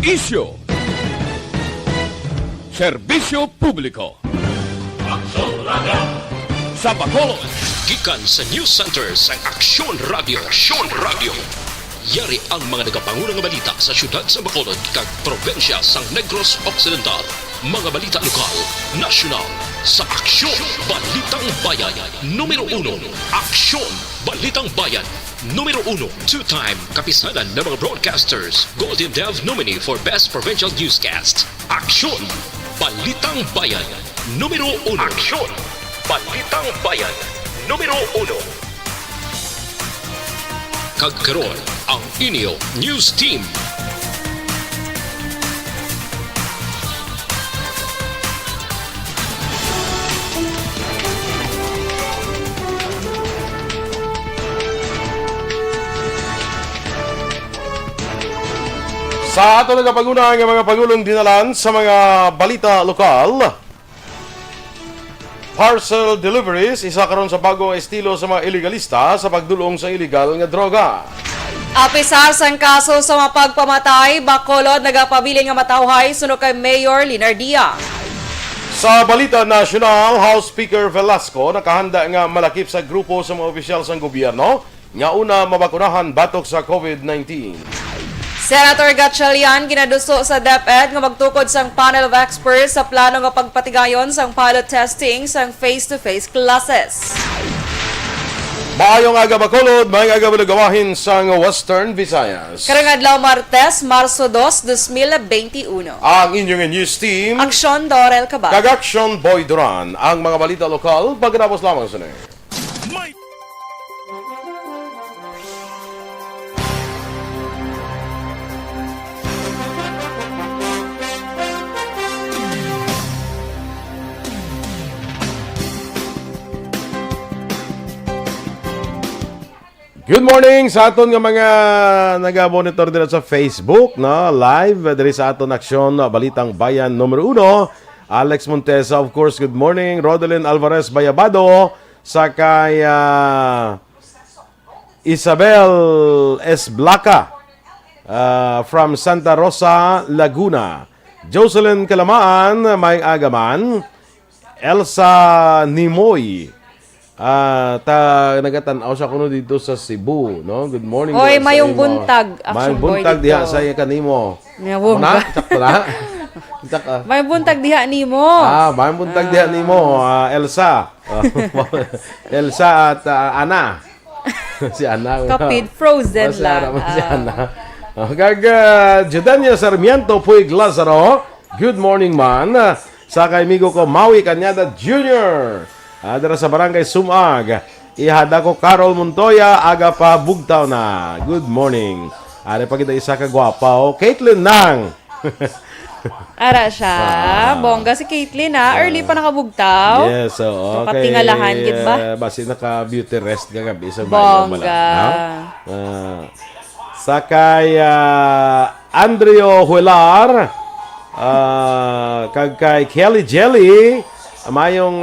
Isyo. Serbisyo publiko. Sa Bacolod. Gikan sa News Center sa Aksyon Radio. Aksyon Radio. Yari ang mga nagapangunang balita sa syudad sa Bacolod kag probensya sa Negros Occidental. Mga balita lokal, nasyonal, sa Aksyon Balitang Bayan. Numero 1, Aksyon Balitang Bayan. Numero 1, two-time kapisanan ng mga broadcasters. Golden Dove nominee for Best Provincial Newscast. Aksyon Balitang Bayan. Numero 1. Aksyon Balitang Bayan. Numero 1. Kagkaroon ang inyo News Team. Sa ato nagapaguna ang mga pagulong dinalan sa mga balita lokal. Parcel deliveries, isa karon sa bagong estilo sa mga illegalista sa pagdulong sa illegal nga droga. Apisar sang kaso sa mapagpamatay, Bacolod nagapabiling nga matawhay suno kay Mayor Linardia. Sa balita nasyonal, House Speaker Velasco nakahanda nga malakip sa grupo sa mga opisyal sang gobyerno nga una mabakunahan batok sa COVID-19. Senator Gatchalian ginaduso sa DepEd nga magtukod sang panel of experts sa plano nga pagpatigayon sang pilot testing sang face-to-face classes. Maayong aga Bacolod, maayong aga balagawahin sang Western Visayas. Karong adlaw Martes, Marso 2, 2021. Ang inyong news team, Aksyon DorelCabatuNo. Aksyon BoyDuran, ang mga balita lokal, pagkatapos lamang sa Good morning sa aton nga mga naga-monitor dito sa Facebook, no? Live diri sa aton Aksyon Balitang Bayan numero 1. Alex Montesa, of course, good morning. Rodelyn Alvarez Bayabado, sakay Isabel S. Blaca from Santa Rosa, Laguna. Jocelyn Kalamaan, may agaman. Elsa Nimoy, nagatanaw siya kuno dito sa Cebu, no? Good morning. Oy, mayong buntag. Mayong buntag diha sa kanimo. Muna, sakla. may buntag diha nimo. Mayong buntag diha nimo, Elsa. Elsa at Ana. Si Ana. Kapit frozen lang. Si Ana. Judania Sarmiento Puig Lazaro. Good morning, man. Sa kaimigo ko Maui Cañada Jr. Dara sa Barangay Sumag. Ihada ko Carol Montoya, aga pa bugtaw na. Good morning. Ari pa kita isa ka gwapa, Caitlin Nang. Ara siya. Bongga si Caitlin early pa nakabugtaw. Yes, so okay. Katingalahan gid ba? Basi naka beauty rest nga gabi sa Bongga. Sakay Andrio Huelar, kag Kelly Jelly. Mayong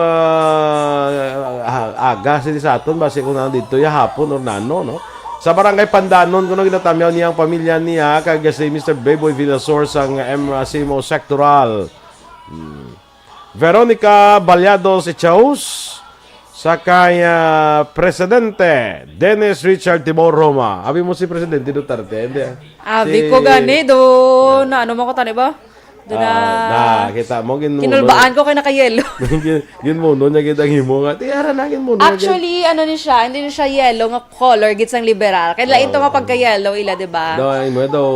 aga sa aton base kung nandito ya hapon or nano, no? Sa barangay Pandanon kuno ginatamyaw niya ang pamilya niya kag si Mr. Beboy Villasor sang Simo Sectoral. Veronica Balyados Echaus, sakay Presidente Dennis Richard Timor Roma. Abi mo si Presidente Duterte, hindi? Abi ko gani do na ano mo ko tani ba? Kita mo kinulbaan ko kay naka-yellow. Gin mo no nya kita himo nga tiara na gin mo no. Actually, ano ni siya, hindi ni siya yellow nga color gits ang liberal. Kaya lain to nga pagka-yellow ila, di ba? Mo daw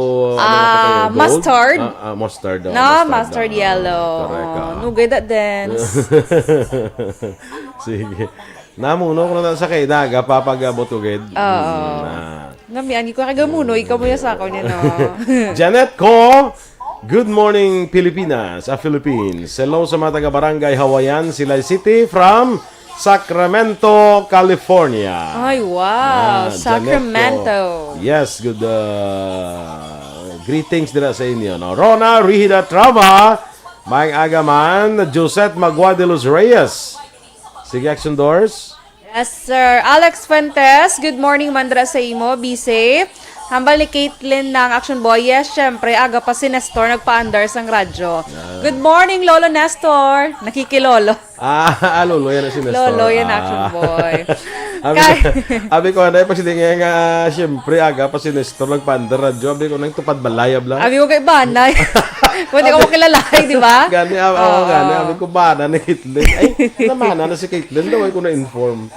mustard. Mustard daw. No, mustard yellow. Nugay that dance. Sige. Namuno ko na sa kay daga papagabot ugid. Ngami ko kagamuno, ikaw mo ya sa ako niya no. Janet ko. Good morning, Pilipinas, Philippines. Hello sa mga taga-barangay Hawaiian, Silay City from Sacramento, California. Ay, wow. Sacramento. Yes, good greetings dira sa inyo. No? Rona Rihida Trava, Mang Agaman, Josette Magua de los Reyes. Sige, Action Doors. Yes, sir. Alex Fuentes, good morning, mandra sa imo. Be safe. Hambal ni Caitlin ng Action Boy. Yes, syempre, aga pa si Nestor nagpa-under sang radyo. Good morning, Lolo Nestor. Nakikilolo. Lolo, yan na si Nestor. Lolo, yan Action Boy. Abi ko, pag sininga nga, syempre, aga pa si Nestor nagpa-under radyo. Abi ko, nang tupad balayab lang. Abi ko kay Banay. Pwede ko makilalay, di ba? Gani, gani. Abi ko, bana ni Caitlin. Ay, namana na si Caitlin. Daw ay ko na-inform.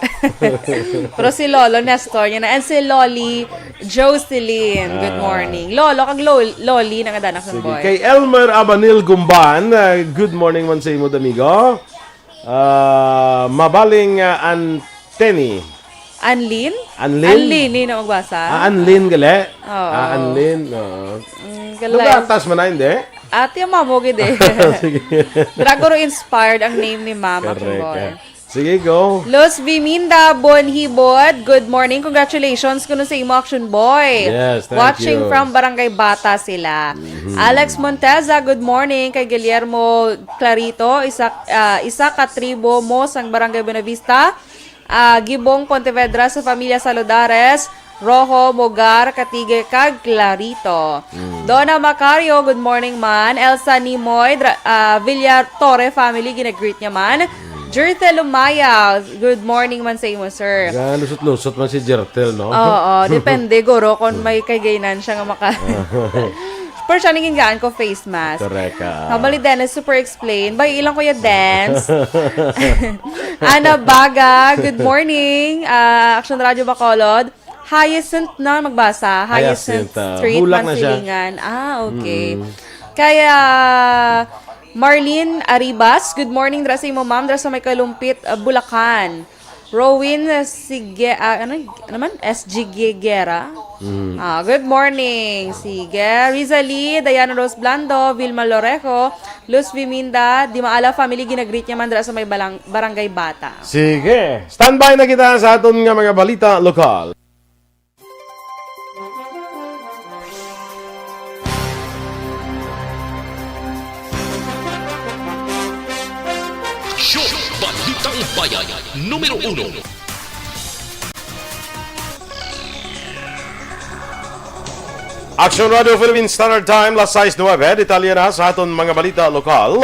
Pero si Lolo Nestor, yan na. And si Loli Jocelyn. Good morning. Lolo, kag Loli, nangadan Action Boy. Kay Elmer Abanil Gumban, good morning man sa imo, amigo. Mabaling Anteni. Anlin? Anlin? Anlin, hindi na magbasa. Anlin, gali? Oo. Anlin. Galay. Lugatas mo na, hindi? Ate, mamo, gede. Sige. Dragoro inspired ang name ni Mama. Action Boy. Correct. Sige, go. Luz Biminda Bonhibod, good morning. Congratulations kuno sa imo Action Boy. Yes, thank Watching you. from Barangay Bata sila. Alex Monteza, good morning. Kay Guillermo Clarito, isa ka tribo mo sang Barangay Buenavista. Gibong Pontevedra sa Familia Saludares. Rojo Mogar, Katige, kag Clarito. Donna Macario, good morning man. Elsa Nimoy, Villar Torre family, ginagreet niya man. Jertel Lumaya, good morning man sa imo, sir. Lusot-lusot man si Jertel, no? Oo, depende, guro, kung may kagainan siya nga maka... Pero siya naging gaan ko face mask. Correct. Habali Dennis, super explain. Bay, ilang ko yung dance. Ana Baga, good morning. Action Radio Bacolod. Hyacinth na magbasa. Hyacinth Street, bulak na siya. Mansilingan. Okay. Kaya... Marlene Aribas, good morning dra sa imo ma'am, dra sa may Kalumpit, Bulacan. Rowin Sige, SG Gera. Good morning. Sige. Rizali, Diana Rose Blando, Vilma Lorejo, Luz Viminda, Di Maala family ginagreet niya man dra sa may Barangay Bata. Sige. Standby na kita sa aton nga mga balita lokal. Aksyon, Balitang Bayan, Numero 1. Action Radio Philippine Standard Time, las 6:09, detalye na sa aton mga balita lokal.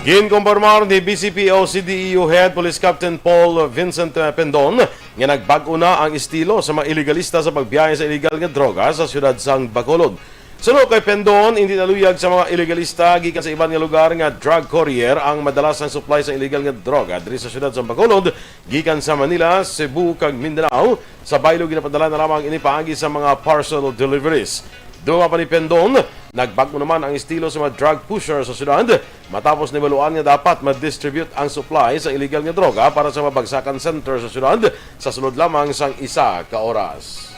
Ginkompormar ni BCPO CDEU Head Police Captain Paul Vincent Pendon nga nagbago na ang estilo sa mga ilegalista sa pagbiyahe sa illegal nga droga sa siyudad sang Bacolod. Sunod kay Pendon, hindi naluyag sa mga ilegalista gikan sa iban nga lugar nga drug courier ang madalas ang supply sa illegal nga droga diri sa siyudad sa Bacolod gikan sa Manila, Cebu kag Mindanao. Sa baylo ginapadala na lamang ini paagi sa mga parcel deliveries. Duwa pa ni Pendon, nagbago naman ang estilo sa mga drug pusher sa siyudad matapos nibaluan nga dapat ma-distribute ang supply sa illegal nga droga para sa mabagsakan center sa siyudad sa sunod lamang sang isa ka oras.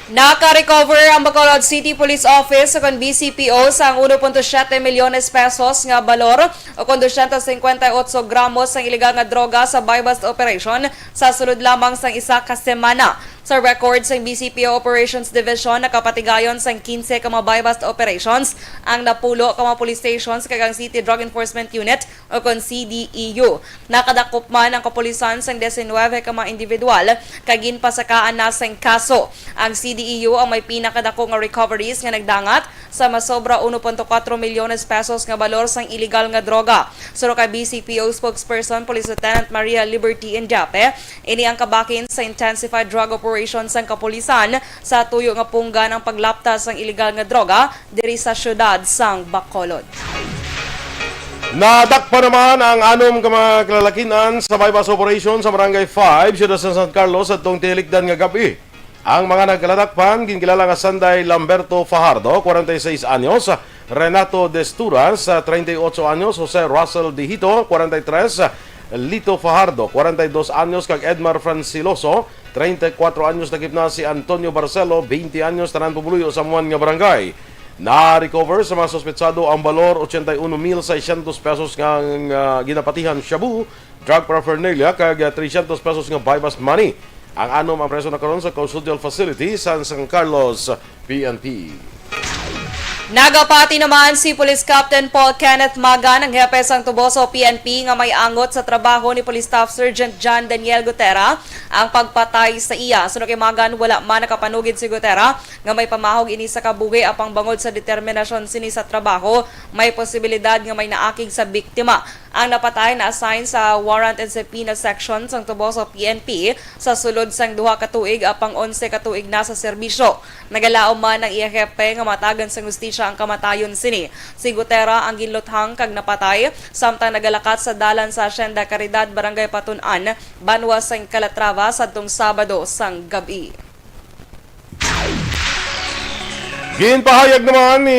Naka-recover ang Bacolod City Police Office sa BCPO sa 1.7 milyones pesos nga balor o 258 gramos ng iligal nga droga sa buy-bust operation sa sunod lamang sang isa ka semana. Sa record sa BCPO Operations Division, nakapatigayon sa 15 ka mga buy-bust operations ang napulo ka mga police stations kagang City Drug Enforcement Unit o kon CDEU. Nakadakop man ang kapulisan sa 19 ka mga individual kagin pasakaan na sa kaso. Ang CDEU ang may pinakadako nga recoveries nga nagdangat sa masobra 1.4 milyones pesos nga balor sang illegal nga droga. Suro kay BCPO spokesperson Police Lieutenant Maria Liberty Indiape, ini ang kabakin sa intensified drug operations sang kapulisan sa tuyo nga pungga ng paglaptas sang illegal nga droga diri sa syudad sang Bacolod. Nadakpa naman ang anom ka mga kalalakinan sa bypass operation sa Barangay 5, siyudad sa San Carlos at tong tilikdan nga gabi. Ang mga nagkaladakpan, ginkilala nga Sanday Lamberto Fajardo, 46 anyos, Renato Desturas, 38 anyos, Jose Russell Dihito, 43, Lito Fajardo, 42 anyos, kag Edmar Franciloso, 34 anyos, nakip na si Antonio Barcelo, 20 anyos, tanan pumuluyo sa Muan nga barangay. Na-recover sa mga sospetsado ang balor 81,600 pesos nga ginapatihan shabu, drug paraphernalia, kag 300 pesos nga buy-bust money. Ang anom ang preso na karon sa custodial facility sa San Carlos, PNP. Nagapati naman si Police Captain Paul Kenneth Magan, ang hepe sang Tuboso PNP nga may angot sa trabaho ni Police Staff Sergeant John Daniel Gutera ang pagpatay sa iya. Suno kay Magan, wala man nakapanugid si Gutera nga may pamahog ini sa kabuhi apang bangod sa determinasyon sini sa trabaho, may posibilidad nga may naakig sa biktima. Ang napatay na assign sa warrant and subpoena section sang Tuboso PNP sa sulod sang 2 ka tuig apang 11 ka tuig na sa serbisyo. Nagalaom man ang iya hepe nga matagan sa hustisya ang kamatayon sini. Si Gutera ang ginluthang kag napatay samtang nagalakat sa dalan sa Hacienda Caridad, Barangay Patunan, Banwa sang Calatrava sadtong Sabado sang gabi. Ginpahayag naman ni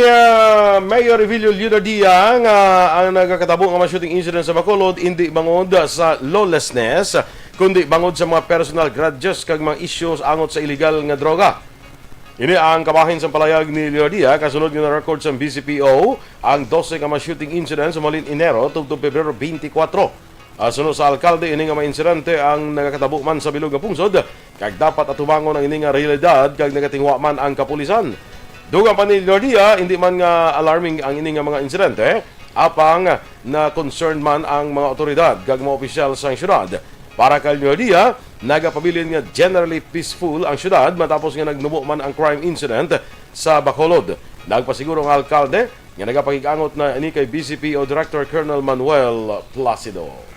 Mayor Evilio Leodardia nga ang nagkakatabo nga mga shooting incident sa Bacolod hindi bangod sa lawlessness kundi bangod sa mga personal grudges kag mga issues angot sa illegal nga droga. Ini ang kabahin sa palayag ni Leodardia kasunod nga record sa BCPO ang 12 nga mga shooting incident sa Malin Enero tungtong Pebrero 24. Sunod sa alkalde ini nga mga insidente ang nagakatabo man sa bilog nga pungsod kag dapat atubangon ang ini nga realidad kag nagatingwa man ang kapulisan. Dugang pa ni Leodardia, hindi man nga alarming ang ini nga mga insidente, apang na concerned man ang mga otoridad kag mga opisyal sa syudad. Para kay Leodardia, nagapabilin nga generally peaceful ang syudad matapos nga nagnubo man ang crime incident sa Bacolod. Nagpasiguro ang alkalde nga nagapakig-angot na ini kay BCPO Director Colonel Manuel Placido.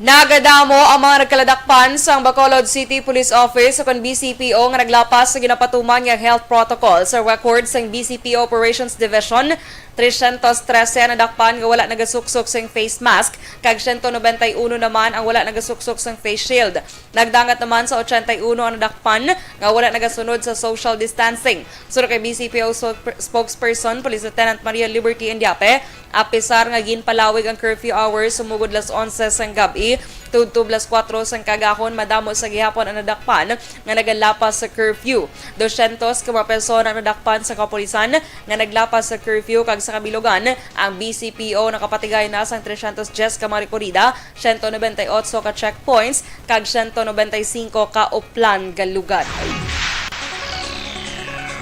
Nagadamo ang mga nagkaladakpan sa Bacolod City Police Office sa BCPO nga naglapas sa ginapatuman nga health protocol sa record sa BCPO Operations Division. 313 na dakpan nga wala nagasuksok sa face mask kag 191 naman ang wala nagasuksok sa face shield. Nagdangat naman sa 81 ang nadakpan nga wala nagasunod sa social distancing. Suro kay BCPO spokesperson Police Lieutenant Maria Liberty Indiape, apisar nga ginpalawig ang curfew hours sumugod las 11 sang gabi tudto las 4 sang kagahon madamo sa gihapon ang nadakpan nga nagalapas sa curfew. 200 ka mga persona ang nadakpan sa kapulisan nga naglapas sa curfew kag sa kabilugan ang BCPO nakapatigay na sang 310 ka mga rekorida, 198 ka checkpoints kag 195 ka uplan nga lugar.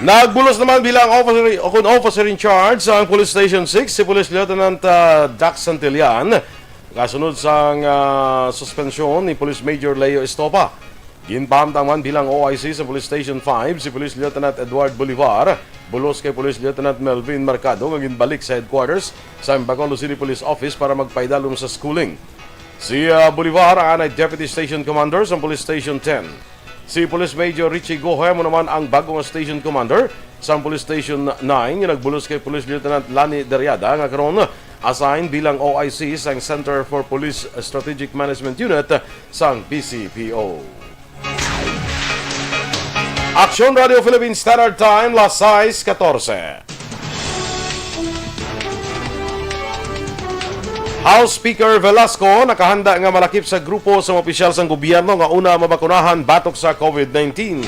Nagbulos naman bilang officer in charge sa Police Station 6 si Police Lieutenant Dax Santillan kasunod sang suspensyon ni Police Major Leo Estopa. Ginpahamtaman bilang OIC sa Police Station 5 si Police Lieutenant Edward Bolivar, bulos kay Police Lieutenant Melvin Mercado nga ginbalik sa headquarters sa Bacolod City Police Office para magpaidalom sa schooling. Si Bolivar ang Deputy Station Commander sa Police Station 10. Si Police Major Richie Gohem naman ang bagong Station Commander sa Police Station 9 nga nagbulos kay Police Lieutenant Lani Deriada nga karon assigned bilang OIC sa Center for Police Strategic Management Unit sa BCPO. Aksyon Radio Philippines Standard Time, las 6:14. House Speaker Velasco nakahanda nga malakip sa grupo sa opisyal sang gobyerno nga una mabakunahan batok sa COVID-19.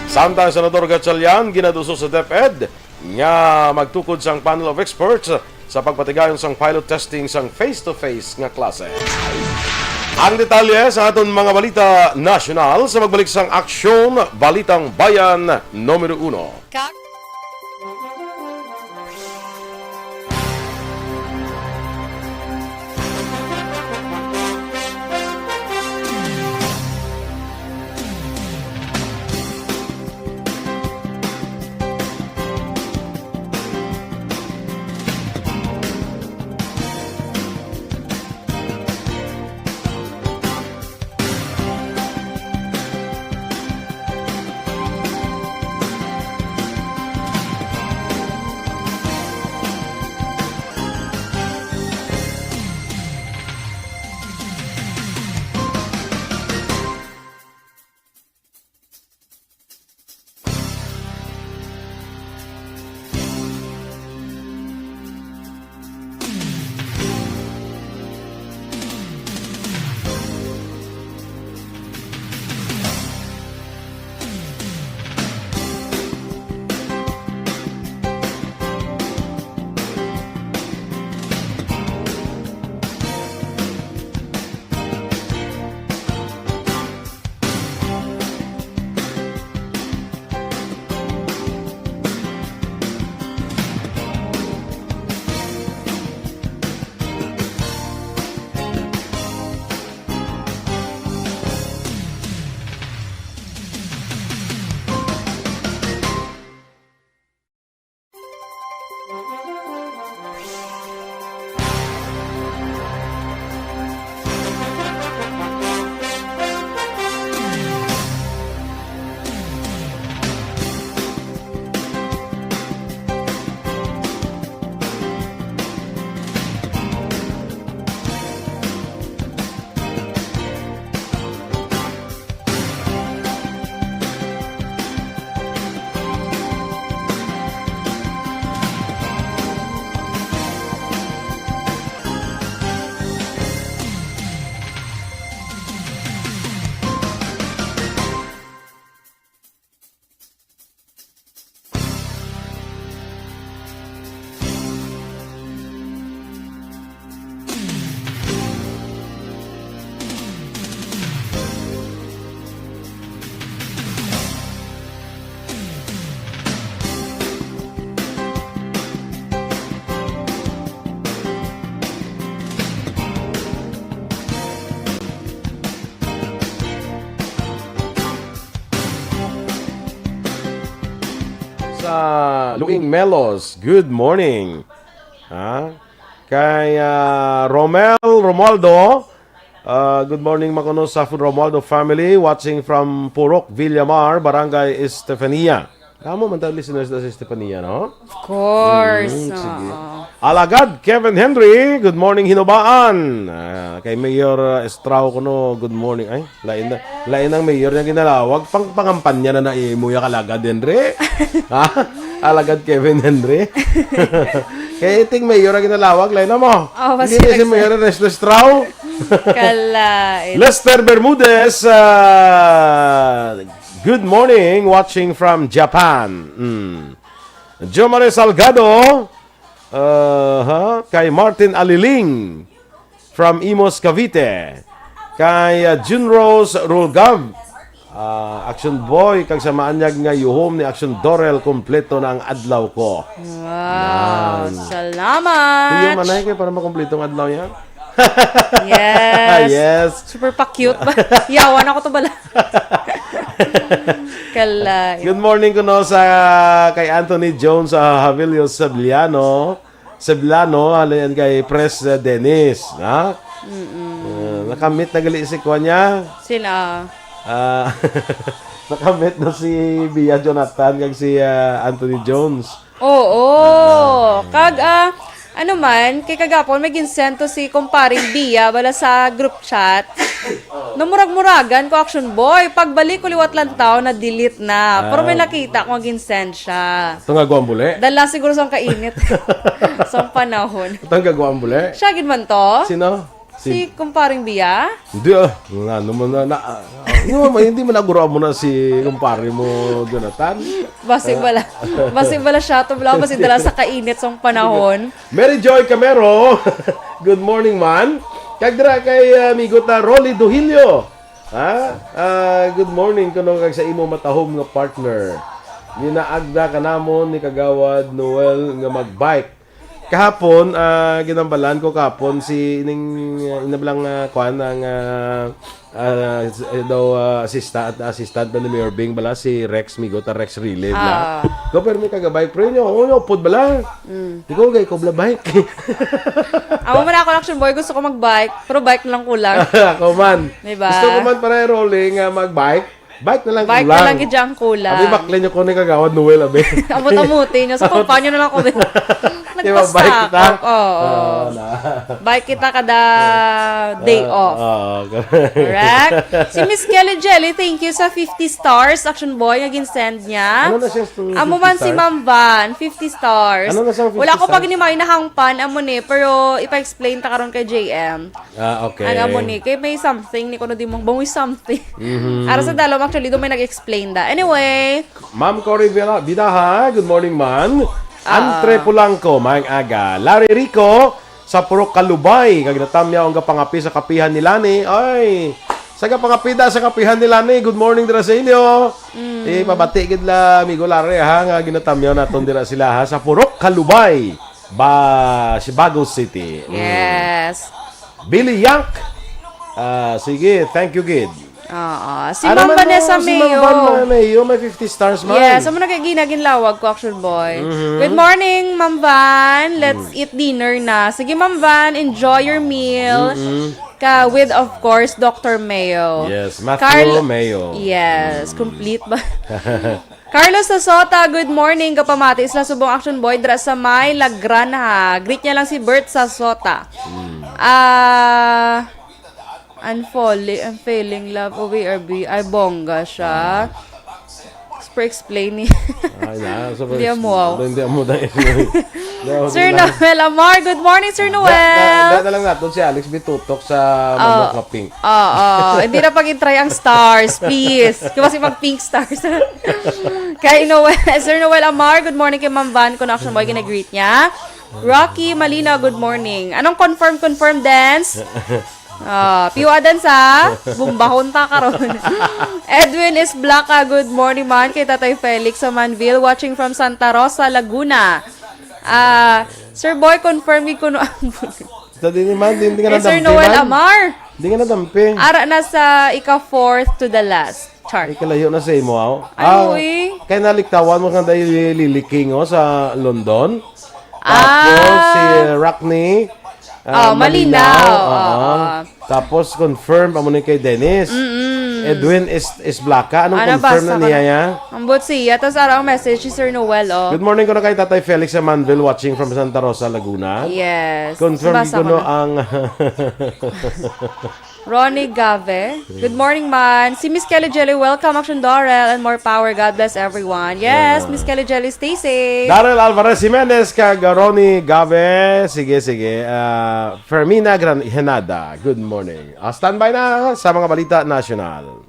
Samtang Senador Gatchalian ginaduso sa DepEd nga magtukod sang panel of experts sa pagpatigayon sang pilot testing sang face-to-face nga klase. Ang detalye sa aton mga balita nasyonal sa magbalik sang Aksyon, Balitang Bayan, Numero 1. sa Luing Melos, good morning. Kay Romualdo, good morning makuno sa Romualdo family watching from Purok, Villamar, Barangay Estefania. Tama man tayo listeners na si Estefania, no? Of course. Sige. Alagad, Kevin Henry, good morning Hinobaan. Kay Mayor Estrao kuno, good morning. Ay, lain ang mayor niya ginalawag. Pangampanya na naimuya kalagad, Henry. Alagad, Kevin Henry. Kaya iting mayor ang ginalawag, lain na mo. Hindi na si Mayor Estrao. Kalain. Lester Bermudez, good morning, watching from Japan. Jomare Salgado, kay Martin Aliling from Imos, Cavite. Kay Junrose Rulgav, Aksyon Boy, kag samaanyag nga yuhom ni Aksyon Dorel, kompleto na ang adlaw ko. Wow, salamat. Hindi man ay kay para makompleto ang adlaw yan. Yes. Yes. Super pa-cute ba? Yawan ako to bala. Kalay. Good morning ko no sa kay Anthony Jones sa Havilio Cebliano, halayan kay Pres Dennis, ha? Nakamit na gali si Kwanya. Sila. Nakamit na si Bia Jonathan kag si Anthony Jones. Oo. Ano man, kay kagapon may ginsento si kumparing Bia bala sa group chat. Namurag-muragan ko Aksyon Boy. Pagbalik ko liwat lang tao na delete na. Pero may nakita ko ginsent siya. Ito nga guwambule? Dala siguro sa kainit. Sa panahon. Ito nga guwambule? Siya gid man to? Sino? Si kumparing Bia? Hindi hindi mo naguro mo na si kumpare mo, Jonathan. Basig bala siya to bala basig dala sa kainit sa panahon. Mary Joy Camero, good morning man. Kagdra kay amigo ta Rolly Duhilio. Good morning kuno kag sa imo matahom nga partner. Ginaagda kanamon ni kagawad Noel nga magbike. Kahapon, ginambalan ko kahapon si inablang kuan ang assistant ni Mayor Bing bala si Rex Migo ta Rex Relay bala. Go pero may kagabike pre nyo. Ano pod bala? Ikaw gay ko bala bike. Amo man ako Aksyon Boy gusto ko magbike, pero bike na lang kulang. Ako man. Diba? Gusto ko man para rolling magbike. Bike na lang Bike kulang. na lang gid kulang. Abi bakle nyo ko ni kagawad Noel abi. Amot-amuti nyo. Sa kumpanyo na lang ko. Diba bike kita? Oo. Bike kita kada day off. Correct? Si Miss Kelly Jelly, thank you sa 50 stars. Aksyon Boy, naging send niya. Ano na siya? Amo man si Ma'am Van, 50 stars. Ano na siya 50 Wala ko stars? pag inimay na hangpan, amo ni. Pero ipa-explain ta karon kay JM. Okay. Ang amo ni. Kay may something, ni ko na di mong bangoy something. Ara sa dalom, actually, doon may nag-explain da. Anyway. Ma'am Cory Bidaha, good morning man. Andre Pulangko, maayong aga. Larry Rico, sa Purok Kalubay. Kag natamyaw ang kapangapi sa kapihan ni Lani. Ay, sa kapangapida sa kapihan ni Lani. Good morning dira sa inyo. Pabati gid la amigo Larry ha nga ginatamyaw naton dira sila ha sa Purok Kalubay. Bago City. Yes. Billy Yank. Sige, thank you gid. Si Ma'am Vanessa Mayo. Si Ma'am Mayo, may 50 stars man. Yes, amo nagaginagin-lawag ko Aksyon Boy. Good morning, Ma'am Van. Let's eat dinner na. Sige, Ma'am Van, enjoy your meal. With, of course, Dr. Mayo. Yes, Matthew Mayo. Yes, complete ba? Carlos Sasota, good morning. Kapamati isla subong Aksyon Boy dra sa may Lagran ha. Greet niya lang si Bert Sasota. I'm failing love away or be ay bongga siya. For explaining. Ay na, Hindi mo. Hindi mo dahil. Sir Noel Amar, good morning Sir Noel. Dahil lang natin si Alex bitutok sa manok na pink. Hindi na pag-try ang stars, please. Kasi mag-pink stars. Kay Noel, Sir Noel Amar, good morning kay Ma'am Van. Kung Aksyon Boy, gina-greet niya. Rocky Malina, good morning. Anong confirm dance? Piwadan sa bumbahon ta karon. Edwin is Black, good morning man kay Tatay Felix sa Manville watching from Santa Rosa, Laguna. Sir Boy, confirm ko no. Hindi ka nadampi. Sir Noel Amar. Hindi ka nadampi. Ara na sa ika-4th to the last. Char. Ay, kalayo na sa imo, aw. Ay, uy. Kaya naliktawan mo kang dahil liliking, sa London. Tapos, si Rockney. Malinaw. Tapos, confirm amo ni kay Dennis. Edwin is Blacka. Anong confirm na niya ya? Ang siya. Tapos araw message si Sir Noel, Good morning ko na kay Tatay Felix Amanville watching from Santa Rosa, Laguna. Yes. Confirm Basa ko no na. ang... Ronnie Gave. Good morning, man. Si Miss Kelly Jelly, welcome, Aksyon Dorel, and more power. God bless everyone. Yes, Miss Kelly Jelly, stay safe. Darrell Alvarez Jimenez kag Ronnie Gave. Sige. Fermina Granada. Good morning. Standby na sa mga balita national.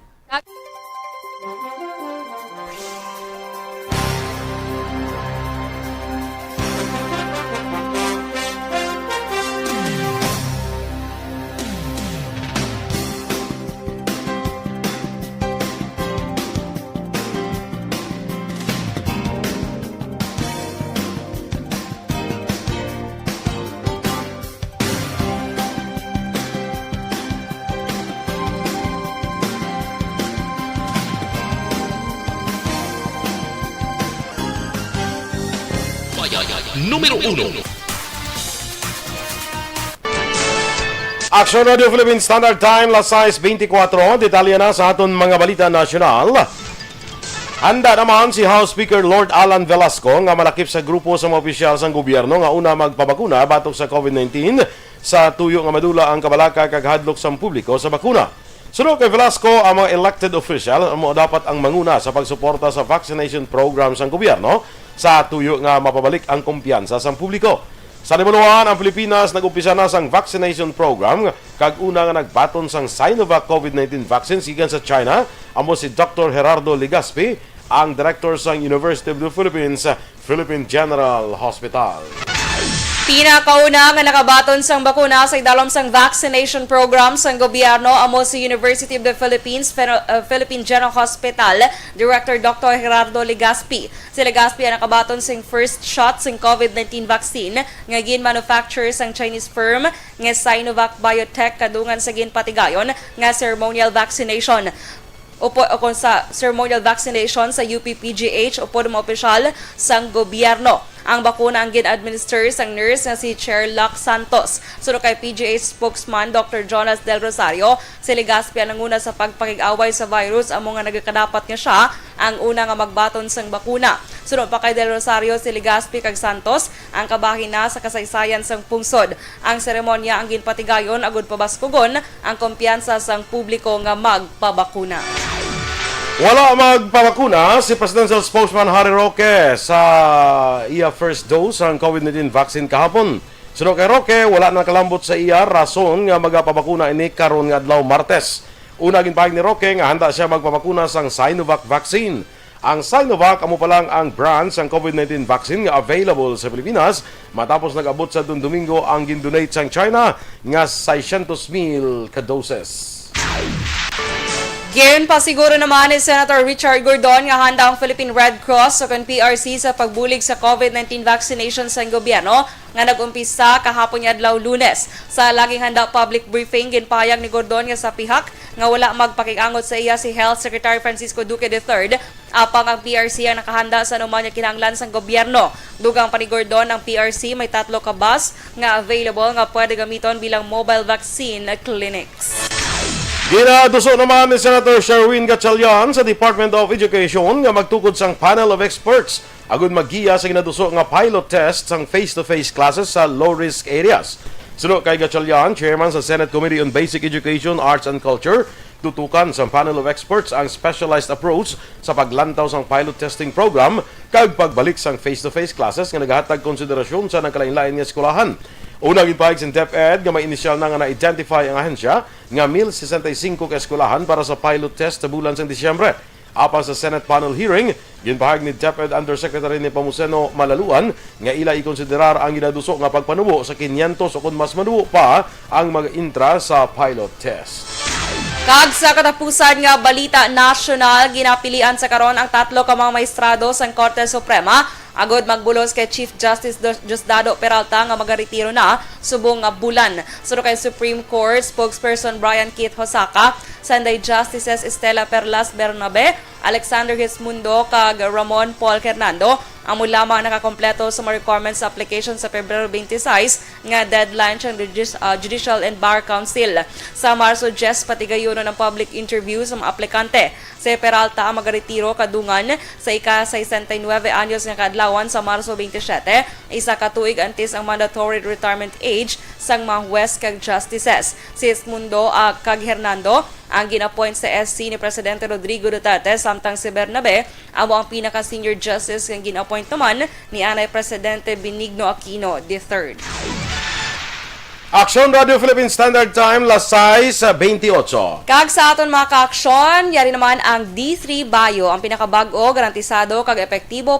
Numero 1. Aksyon Radio Philippines Standard Time, las 6:24. Detalye na sa aton mga balita nasyonal. Handa naman si House Speaker Lord Alan Velasco nga malakip sa grupo sa mga opisyal sa gobyerno nga una magpabakuna batok sa COVID-19 sa tuyo nga madula ang kabalaka kag hadlok sa publiko sa bakuna. Sunod kay Velasco, ang mga elected official mo dapat ang manguna sa pagsuporta sa vaccination program sa gobyerno sa tuyo nga mapabalik ang kumpiyansa sa publiko. Sa limunuan, ang Pilipinas nag-umpisa na sang vaccination program kag una nga nagbaton sang Sinovac COVID-19 vaccine gikan sa China. Amo si Dr. Gerardo Legaspi, ang director sa University of the Philippines Philippine General Hospital. Pinakauna nga nakabaton sang bakuna sa idalom sang vaccination program sang gobyerno amo si University of the Philippines Philippine General Hospital Director Dr. Gerardo Legaspi. Si Legaspi ang nakabaton sang first shot sang COVID-19 vaccine nga gin-manufacture sang Chinese firm nga Sinovac Biotech kadungan sa ginpatigayon nga ceremonial vaccination. Upo kung sa ceremonial vaccination sa UPPGH upo ng mga opisyal sang gobyerno. Ang bakuna ang gin-administer sang nurse nga si Sherlock Santos. Sunod kay PGH spokesman Dr. Jonas Del Rosario, si Legaspi ang nanguna sa pagpakig-away sa virus amo nga nagakadapat nga siya ang una nga magbaton sang bakuna. Sunod pa kay Del Rosario, si Legaspi kag Santos ang kabahin na sa kasaysayan sang pungsod. Ang seremonya ang ginpatigayon agud pabaskugon ang kumpiyansa sang publiko nga magpabakuna. Wala magpabakuna si Presidential Spokesman Harry Roque sa iya first dose ng COVID-19 vaccine kahapon. Sunod kay Roque, wala na kalambot sa iya rason nga magpabakuna ini karon nga adlaw Martes. Una ginpahig ni Roque nga handa siya magpabakuna sang Sinovac vaccine. Ang Sinovac amo pa lang ang brand sang COVID-19 vaccine nga available sa Pilipinas matapos nag-abot sa Domingo ang gindonate sang China nga 600,000 ka doses. Giyon pa siguro naman ni Senator Richard Gordon nga handa ang Philippine Red Cross o PRC sa pagbulig sa COVID-19 vaccination sa gobyerno nga nag-umpisa kahapon adlaw Lunes. Sa laging handa public briefing, ginpahayag ni Gordon nga sa pihak nga wala magpakikangot sa iya si Health Secretary Francisco Duque III apang ang PRC ang nakahanda sa anuman nga kinahanglan sa gobyerno. Dugang pa ni Gordon ang PRC may 3 ka bus nga available nga pwede gamiton bilang mobile vaccine clinics. Ginaduso naman ni Senator Sherwin Gatchalian sa Department of Education nga magtukod sang panel of experts agud maggiya sa ginaduso nga pilot test sang face-to-face classes sa low-risk areas. Sunod kay Gatchalian, chairman sa Senate Committee on Basic Education, Arts and Culture, tutukan sa panel of experts ang specialized approach sa paglantaw sang pilot testing program kag pagbalik sang face-to-face classes nga nagahatag konsiderasyon sa nagkalain-lain nga eskwelahan. Una gipahig sa DepEd nga may inisyal na nga na-identify ang ahensya nga 1,065 ka eskwelahan para sa pilot test sa bulan sa Disyembre. Apan sa Senate panel hearing, ginpahig ni DepEd Undersecretary ni Pamuseno Malaluan nga ila ikonsiderar ang ginaduso nga pagpanubo sa 500 o kung mas manubo pa ang mag-intra sa pilot test. Kag sa katapusan nga balita nasyonal, ginapilian sa karon ang 3 ka mga maestrado sa Korte Suprema agod magbulos kay Chief Justice Diosdado Peralta nga magaretiro na subong nga bulan. Suro kay Supreme Court spokesperson Brian Keith Hosaka, Sunday Justices Estela Perlas Bernabe, Alexander Hismundo kag Ramon Paul Hernando ang lamang nakakompleto sa mga requirements sa application sa Pebrero 26 nga deadline sa Judicial and Bar Council. Sa Marso 10 patigayuno ng public interview sa mga aplikante. Si Peralta ang magaretiro kadungan sa ika-69 anyos nga kadlawan sa Marso 27, isa ka tuig antes ang mandatory retirement age sang mga huwes kag justices. Si Hismundo kag Hernando ang ginapoint sa SC ni Presidente Rodrigo Duterte samtang si Bernabe amo ang pinaka-senior justice nga ginapoint naman ni Anay Presidente Benigno Aquino III. Aksyon Radio Philippine Standard Time, las 6:28. Kag sa aton mga ka-aksyon, yari naman ang D3 Bio, ang pinakabag-o, garantisado kag epektibo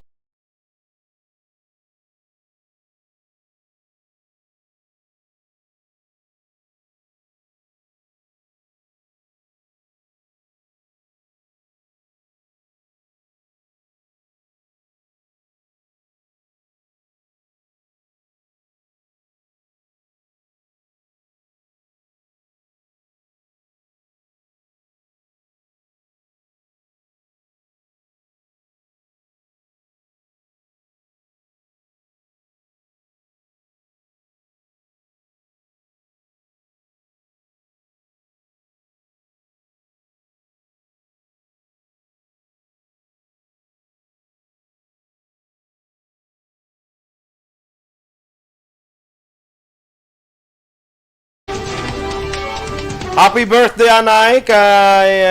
Happy birthday, Anay, kay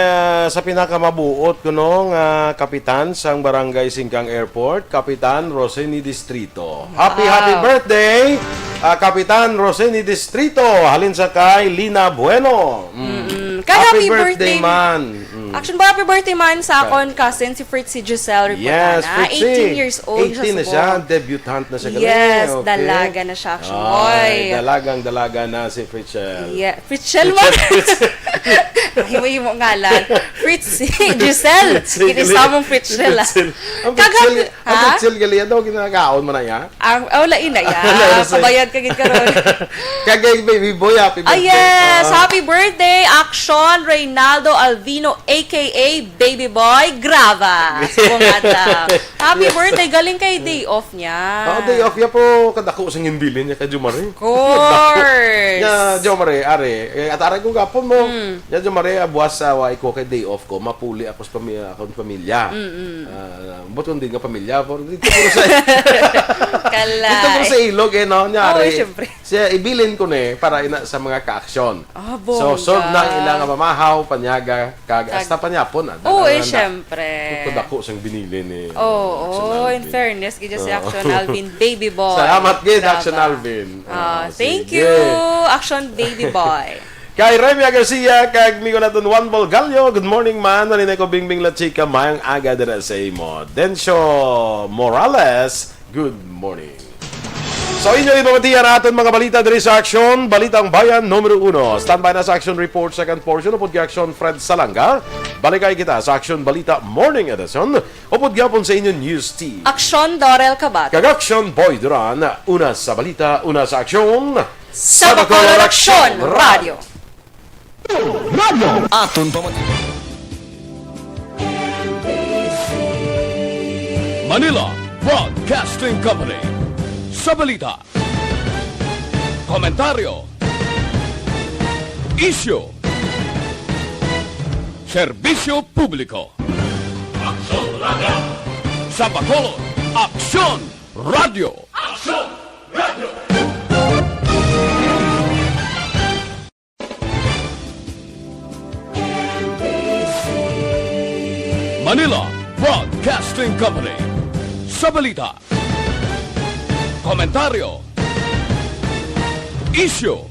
sa pinakamabuot ko nung kapitan sang Barangay Singkang Airport, Kapitan Roseni Distrito. Happy birthday, Kapitan Roseni Distrito. Halin sa kay Lina Bueno. Happy birthday man. Action ba happy birthday man sa akon cousin si Fritzy Giselle Yes, Ripotana. Fritzy. 18 years old 18 na siya, debutant na siya. Yes, okay. dalaga na siya. Action Ay, boy. dalaga na si Fritzel. Yeah, Fritzl mo. Himo ngalan. Fritzy Giselle. Kinisa mong Fritzl. Ang Fritzel gali daw ginagaon mo na ya. Wala ina ya. Kabayad ka gid karon. Kagay baby boy, happy birthday. Yes, happy birthday Aksyon Reynaldo Alvino aka Baby Boy Grava. Happy birthday, galing kay day off niya. Day off ya po kadako sang imbilin niya kay Jumare. Course. Ya Jumare are at aray ko gapon mo. Ya Jumare buwas sa wa ko kay day off ko mapuli ako sa pamilya. Buton din nga pamilya for dito puro sa Kala. dito puro sa ilog no nya Oh, are. syempre. Siya ibilin ko ni para ina sa mga ka-aksyon. Bongga. So na ilang mamahaw panyaga kag hasta panyapon. Oo, syempre. Ito dako sang binili ni. In fairness, gid si Action Alvin Baby Boy. Salamat gid Grava. Action Alvin. Thank sige. you, Action Baby Boy. Kay Remy Garcia, kag migo naton Juan Bolgallo, good morning man. Naninay ko Bingbing La Chica, mayang aga dira sa imo. Dencio Morales, good morning. So inyo ipamatiyan aton mga balita diri sa Aksyon, Balitang Bayan Numero 1. Standby na sa Action Report, second portion. Upod kay Aksyon Fred Salanga. Balikay kita sa Action Balita Morning Edition. Upod gyapon sa inyo News Team. Aksyon DorelCabatuNo. Kag Aksyon BoyDuran, una sa balita, una sa aksyon. Sa Bacolod Aksyon Radio. Aton pamatiyan. Manila Broadcasting Company. Sa balita, komentaryo, issue, serbisyo publiko. Aksyon Radio. Sa Bacolod, Aksyon Radio. Aksyon Radio. Manila Broadcasting Company. Sa balita, komentaryo, issue,